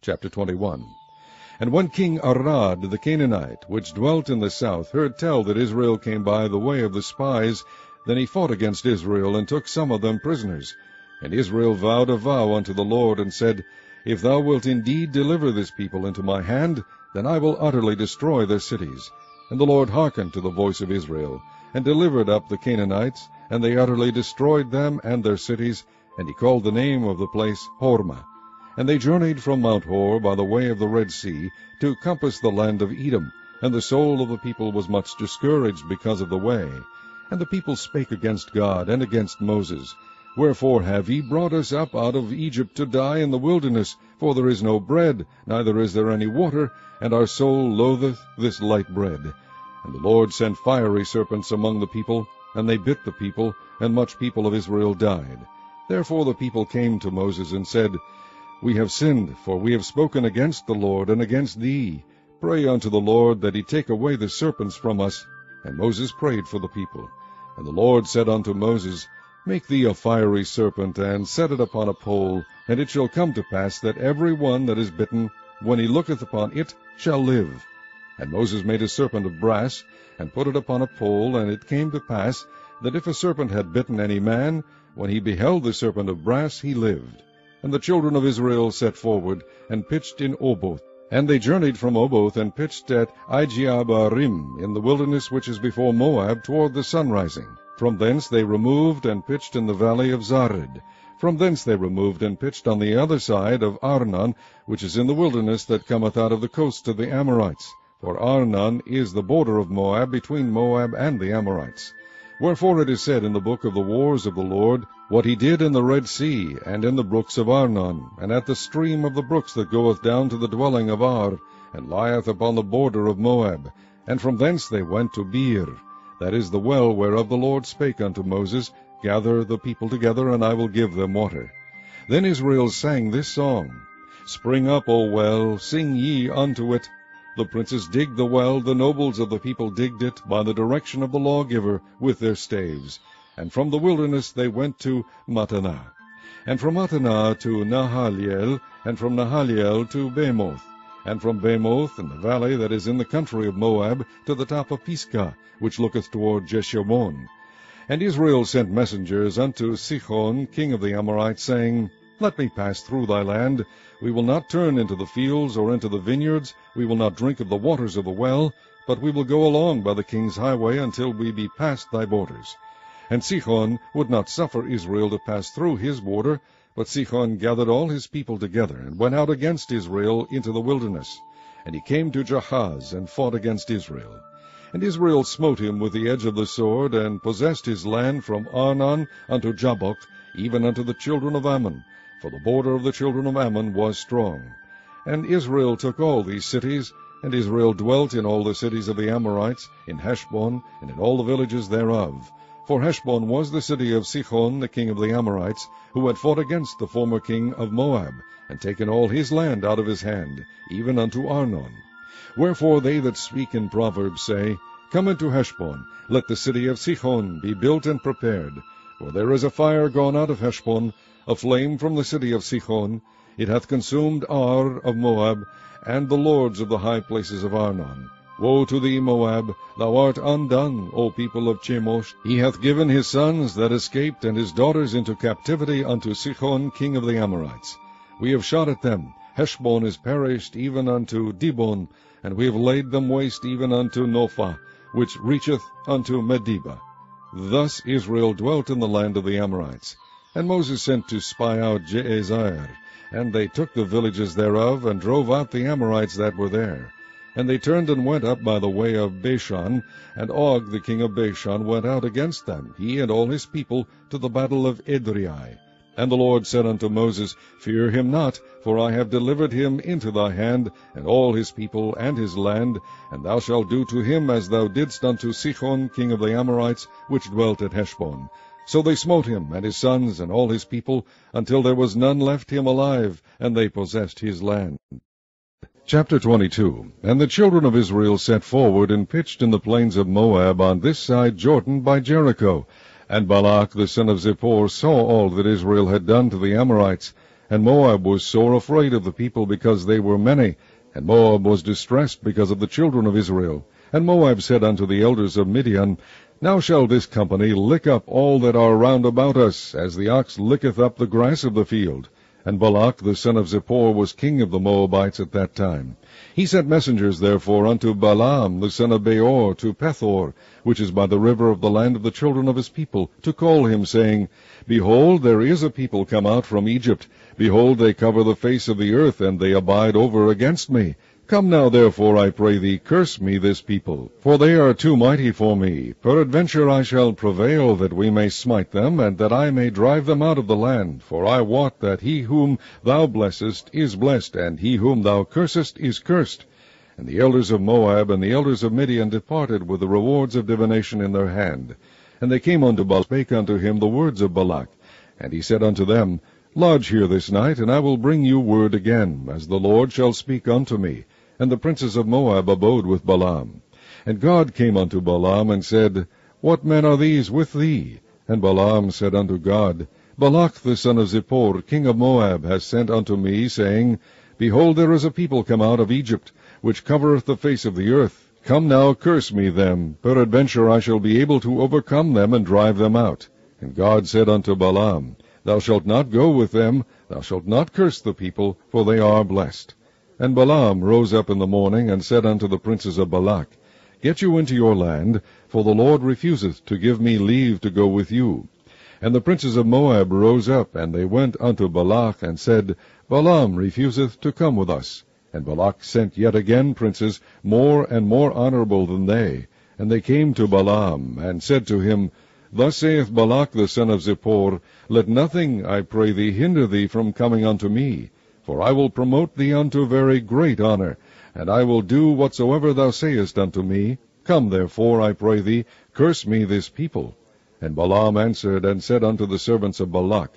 Chapter 21. And when King Arad the Canaanite, which dwelt in the south, heard tell that Israel came by the way of the spies, then he fought against Israel, and took some of them prisoners. And Israel vowed a vow unto the Lord, and said, If thou wilt indeed deliver this people into my hand, then I will utterly destroy their cities. And the Lord hearkened to the voice of Israel, and delivered up the Canaanites, and they utterly destroyed them and their cities, and he called the name of the place Hormah. And they journeyed from Mount Hor by the way of the Red Sea, to compass the land of Edom, and the soul of the people was much discouraged because of the way. And the people spake against God and against Moses, Wherefore have ye brought us up out of Egypt to die in the wilderness? For there is no bread, neither is there any water, and our soul loatheth this light bread. And the Lord sent fiery serpents among the people, and they bit the people, and much people of Israel died. Therefore the people came to Moses, and said, We have sinned, for we have spoken against the Lord and against thee. Pray unto the Lord that he take away the serpents from us. And Moses prayed for the people. And the Lord said unto Moses, Make thee a fiery serpent, and set it upon a pole, and it shall come to pass that every one that is bitten, when he looketh upon it, shall live. And Moses made a serpent of brass, and put it upon a pole, and it came to pass, that if a serpent had bitten any man, when he beheld the serpent of brass, he lived. And the children of Israel set forward, and pitched in Oboth. And they journeyed from Oboth, and pitched at Ijeabarim, in the wilderness which is before Moab, toward the sunrising. From thence they removed, and pitched in the valley of Zared. From thence they removed, and pitched on the other side of Arnon, which is in the wilderness that cometh out of the coast of the Amorites. For Arnon is the border of Moab, between Moab and the Amorites. Wherefore it is said in the book of the wars of the Lord, what he did in the Red Sea, and in the brooks of Arnon, and at the stream of the brooks that goeth down to the dwelling of Ar, and lieth upon the border of Moab. And from thence they went to Beer, that is the well whereof the Lord spake unto Moses, Gather the people together, and I will give them water. Then Israel sang this song, Spring up, O well, sing ye unto it. The princes digged the well, the nobles of the people digged it, by the direction of the lawgiver, with their staves. And from the wilderness they went to Mattanah, and from Mattanah to Nahaliel, and from Nahaliel to Bamoth, and from Bamoth in the valley that is in the country of Moab, to the top of Pisgah, which looketh toward Jeshimon. And Israel sent messengers unto Sihon, king of the Amorites, saying, Let me pass through thy land. We will not turn into the fields or into the vineyards. We will not drink of the waters of the well, but we will go along by the king's highway until we be past thy borders. And Sihon would not suffer Israel to pass through his border, but Sihon gathered all his people together, and went out against Israel into the wilderness. And he came to Jahaz, and fought against Israel. And Israel smote him with the edge of the sword, and possessed his land from Arnon unto Jabbok, even unto the children of Ammon, for the border of the children of Ammon was strong. And Israel took all these cities, and Israel dwelt in all the cities of the Amorites, in Heshbon, and in all the villages thereof. For Heshbon was the city of Sihon, the king of the Amorites, who had fought against the former king of Moab, and taken all his land out of his hand, even unto Arnon. Wherefore they that speak in Proverbs say, Come into Heshbon, let the city of Sihon be built and prepared. For there is a fire gone out of Heshbon, a flame from the city of Sihon. It hath consumed Ar of Moab, and the lords of the high places of Arnon. Woe to thee, Moab! Thou art undone, O people of Chemosh. He hath given his sons that escaped, and his daughters into captivity unto Sihon king of the Amorites. We have shot at them. Heshbon is perished even unto Dibon, and we have laid them waste even unto Nophah, which reacheth unto Medeba. Thus Israel dwelt in the land of the Amorites. And Moses sent to spy out Jazer, and they took the villages thereof, and drove out the Amorites that were there. And they turned and went up by the way of Bashan, and Og the king of Bashan went out against them, he and all his people, to the battle of Edrei. And the Lord said unto Moses, Fear him not, for I have delivered him into thy hand, and all his people and his land, and thou shalt do to him as thou didst unto Sihon king of the Amorites, which dwelt at Heshbon. So they smote him, and his sons, and all his people, until there was none left him alive, and they possessed his land. Chapter 22. And the children of Israel set forward, and pitched in the plains of Moab on this side Jordan by Jericho. And Balak the son of Zippor saw all that Israel had done to the Amorites. And Moab was sore afraid of the people because they were many, and Moab was distressed because of the children of Israel. And Moab said unto the elders of Midian, Now shall this company lick up all that are round about us, as the ox licketh up the grass of the field. And Balak the son of Zippor was king of the Moabites at that time. He sent messengers therefore unto Balaam the son of Beor to Pethor, which is by the river of the land of the children of his people, to call him, saying, Behold, there is a people come out from Egypt. Behold, they cover the face of the earth, and they abide over against me. Come now, therefore, I pray thee, curse me this people, for they are too mighty for me. Peradventure I shall prevail, that we may smite them, and that I may drive them out of the land. For I wot that he whom thou blessest is blessed, and he whom thou cursest is cursed. And the elders of Moab and the elders of Midian departed with the rewards of divination in their hand. And they came unto Balak, spake unto him the words of Balak. And he said unto them, Lodge here this night, and I will bring you word again, as the Lord shall speak unto me. And the princes of Moab abode with Balaam. And God came unto Balaam, and said, What men are these with thee? And Balaam said unto God, Balak the son of Zippor, king of Moab, hath sent unto me, saying, Behold, there is a people come out of Egypt, which covereth the face of the earth. Come now, curse me them. Peradventure I shall be able to overcome them, and drive them out. And God said unto Balaam, Thou shalt not go with them, thou shalt not curse the people, for they are blessed. And Balaam rose up in the morning, and said unto the princes of Balak, Get you into your land, for the Lord refuseth to give me leave to go with you. And the princes of Moab rose up, and they went unto Balak, and said, Balaam refuseth to come with us. And Balak sent yet again princes, more and more honorable than they. And they came to Balaam, and said to him, Thus saith Balak the son of Zippor, Let nothing, I pray thee, hinder thee from coming unto me. For I will promote thee unto very great honor, and I will do whatsoever thou sayest unto me. Come therefore, I pray thee, curse me this people. And Balaam answered and said unto the servants of Balak,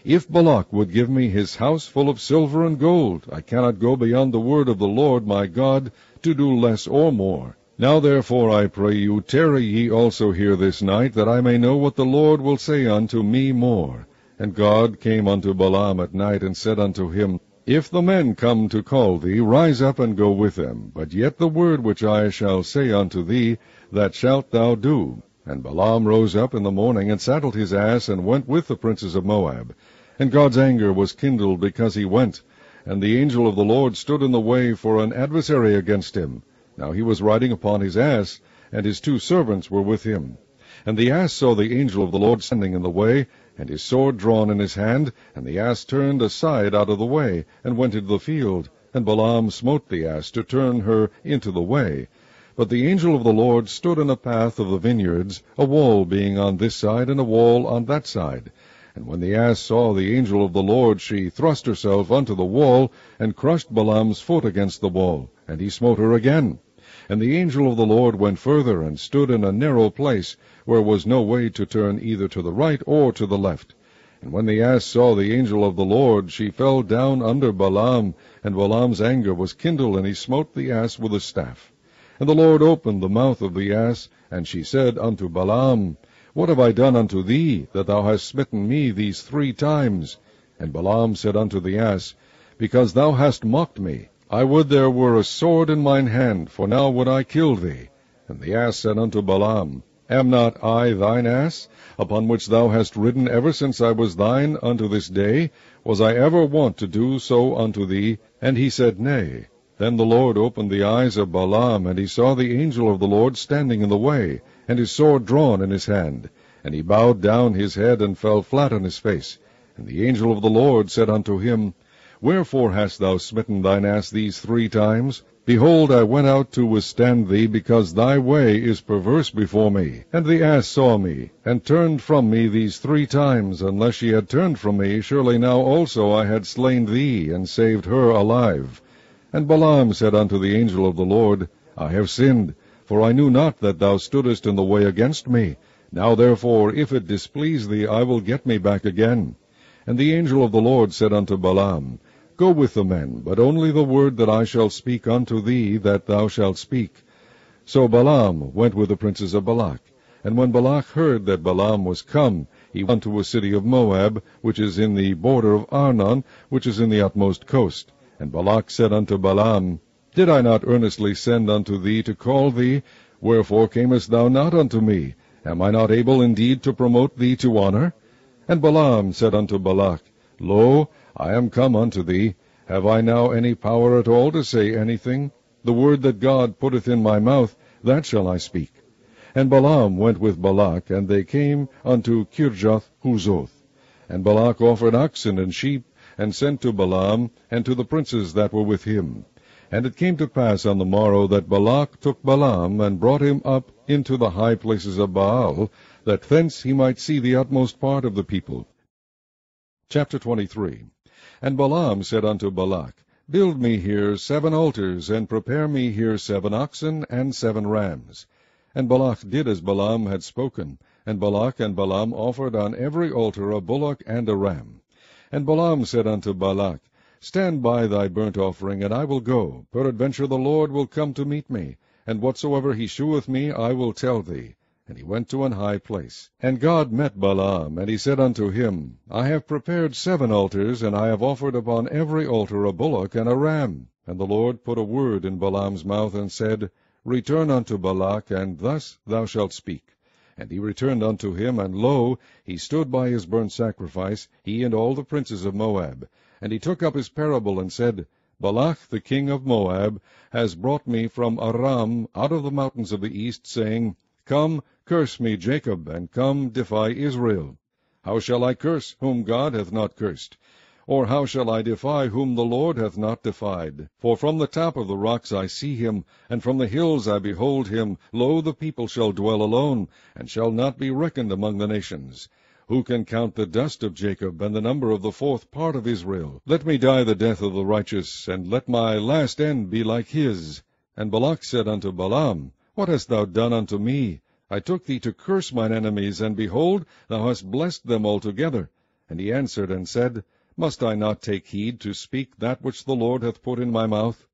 If Balak would give me his house full of silver and gold, I cannot go beyond the word of the Lord my God, to do less or more. Now therefore, I pray you, tarry ye also here this night, that I may know what the Lord will say unto me more. And God came unto Balaam at night, and said unto him, If the men come to call thee, rise up and go with them. But yet the word which I shall say unto thee, that shalt thou do. And Balaam rose up in the morning, and saddled his ass, and went with the princes of Moab. And God's anger was kindled because he went. And the angel of the Lord stood in the way for an adversary against him. Now he was riding upon his ass, and his 2 servants were with him. And the ass saw the angel of the Lord standing in the way, and his sword drawn in his hand, and the ass turned aside out of the way, and went into the field. And Balaam smote the ass to turn her into the way. But the angel of the Lord stood in a path of the vineyards, a wall being on this side, and a wall on that side. And when the ass saw the angel of the Lord, she thrust herself unto the wall, and crushed Balaam's foot against the wall, and he smote her again. And the angel of the Lord went further, and stood in a narrow place, where was no way to turn either to the right or to the left. And when the ass saw the angel of the Lord, she fell down under Balaam, and Balaam's anger was kindled, and he smote the ass with a staff. And the Lord opened the mouth of the ass, and she said unto Balaam, What have I done unto thee, that thou hast smitten me these 3 times? And Balaam said unto the ass, Because thou hast mocked me. I would there were a sword in mine hand, for now would I kill thee. And the ass said unto Balaam, Am not I thine ass, upon which thou hast ridden ever since I was thine unto this day? Was I ever wont to do so unto thee? And he said, Nay. Then the Lord opened the eyes of Balaam, and he saw the angel of the Lord standing in the way, and his sword drawn in his hand. And he bowed down his head, and fell flat on his face. And the angel of the Lord said unto him, Wherefore hast thou smitten thine ass these 3 times? Behold, I went out to withstand thee, because thy way is perverse before me. And the ass saw me, and turned from me these 3 times. Unless she had turned from me, surely now also I had slain thee, and saved her alive. And Balaam said unto the angel of the Lord, I have sinned, for I knew not that thou stoodest in the way against me. Now therefore, if it displease thee, I will get me back again. And the angel of the Lord said unto Balaam, Go with the men, but only the word that I shall speak unto thee, that thou shalt speak. So Balaam went with the princes of Balak. And when Balak heard that Balaam was come, he went unto a city of Moab, which is in the border of Arnon, which is in the utmost coast. And Balak said unto Balaam, Did I not earnestly send unto thee to call thee? Wherefore camest thou not unto me? Am I not able indeed to promote thee to honor? And Balaam said unto Balak, Lo, I am come unto thee. Have I now any power at all to say anything? The word that God putteth in my mouth, that shall I speak. And Balaam went with Balak, and they came unto Kirjath-Huzoth. And Balak offered oxen and sheep, and sent to Balaam, and to the princes that were with him. And it came to pass on the morrow that Balak took Balaam, and brought him up into the high places of Baal, that thence he might see the utmost part of the people. Chapter 23. And Balaam said unto Balak, Build me here 7 altars, and prepare me here 7 oxen and 7 rams. And Balak did as Balaam had spoken, and Balak and Balaam offered on every altar a bullock and a ram. And Balaam said unto Balak, Stand by thy burnt offering, and I will go. Peradventure the Lord will come to meet me, and whatsoever he sheweth me I will tell thee. And he went to an high place. And God met Balaam, and he said unto him, I have prepared 7 altars, and I have offered upon every altar a bullock and a ram. And the Lord put a word in Balaam's mouth, and said, Return unto Balak, and thus thou shalt speak. And he returned unto him, and lo, he stood by his burnt sacrifice, he and all the princes of Moab. And he took up his parable, and said, Balak the king of Moab has brought me from Aram out of the mountains of the east, saying, Come, curse me, Jacob, and come, defy Israel. How shall I curse, whom God hath not cursed? Or how shall I defy, whom the Lord hath not defied? For from the top of the rocks I see him, and from the hills I behold him. Lo, the people shall dwell alone, and shall not be reckoned among the nations. Who can count the dust of Jacob, and the number of the 4th part of Israel? Let me die the death of the righteous, and let my last end be like his. And Balak said unto Balaam, What hast thou done unto me? I took thee to curse mine enemies, and behold, thou hast blessed them altogether. And he answered and said, Must I not take heed to speak that which the Lord hath put in my mouth?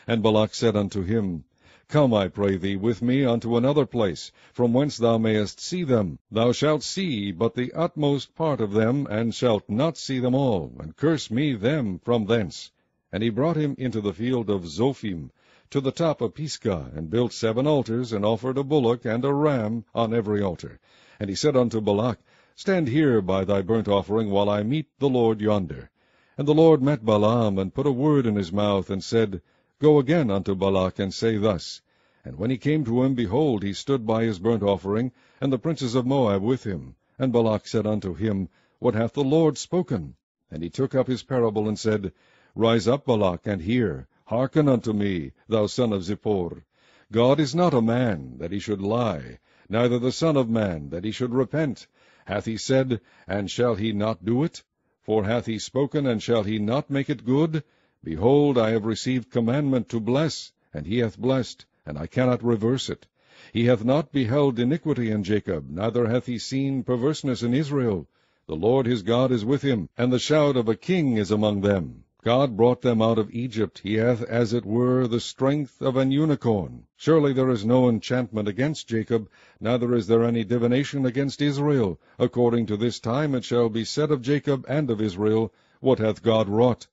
And Balak said unto him, Come, I pray thee, with me unto another place, from whence thou mayest see them. Thou shalt see but the utmost part of them, and shalt not see them all, and curse me them from thence. And he brought him into the field of Zophim, to the top of Pisgah, and built 7 altars, and offered a bullock and a ram on every altar. And he said unto Balak, Stand here by thy burnt offering, while I meet the Lord yonder. And the Lord met Balaam, and put a word in his mouth, and said, Go again unto Balak, and say thus. And when he came to him, behold, he stood by his burnt offering, and the princes of Moab with him. And Balak said unto him, What hath the Lord spoken? And he took up his parable, and said, Rise up, Balak, and hear. Hearken unto me, thou son of Zippor. God is not a man, that he should lie, neither the son of man, that he should repent. Hath he said, and shall he not do it? For hath he spoken, and shall he not make it good? Behold, I have received commandment to bless, and he hath blessed, and I cannot reverse it. He hath not beheld iniquity in Jacob, neither hath he seen perverseness in Israel. The Lord his God is with him, and the shout of a king is among them. God brought them out of Egypt. He hath, as it were, the strength of an unicorn. Surely there is no enchantment against Jacob, neither is there any divination against Israel. According to this time it shall be said of Jacob and of Israel, What hath God wrought?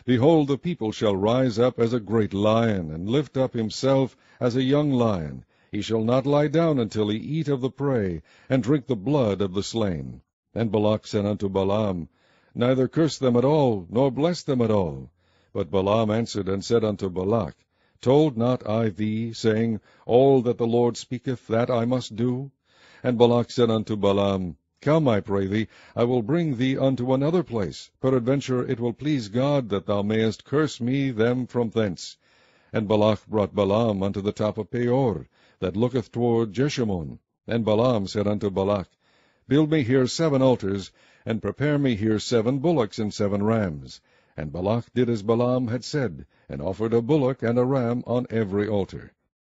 Behold, the people shall rise up as a great lion, and lift up himself as a young lion. He shall not lie down until he eat of the prey, and drink the blood of the slain. And Balak said unto Balaam, Neither curse them at all, nor bless them at all. But Balaam answered and said unto Balak, Told not I thee, saying, All that the Lord speaketh, that I must do? And Balak said unto Balaam, Come, I pray thee, I will bring thee unto another place. Peradventure it will please God that thou mayest curse me them from thence. And Balak brought Balaam unto the top of Peor, that looketh toward Jeshimon. And Balaam said unto Balak, Build me here 7 altars, and prepare me here 7 bullocks and 7 rams. And Balak did as Balaam had said, and offered a bullock and a ram on every altar.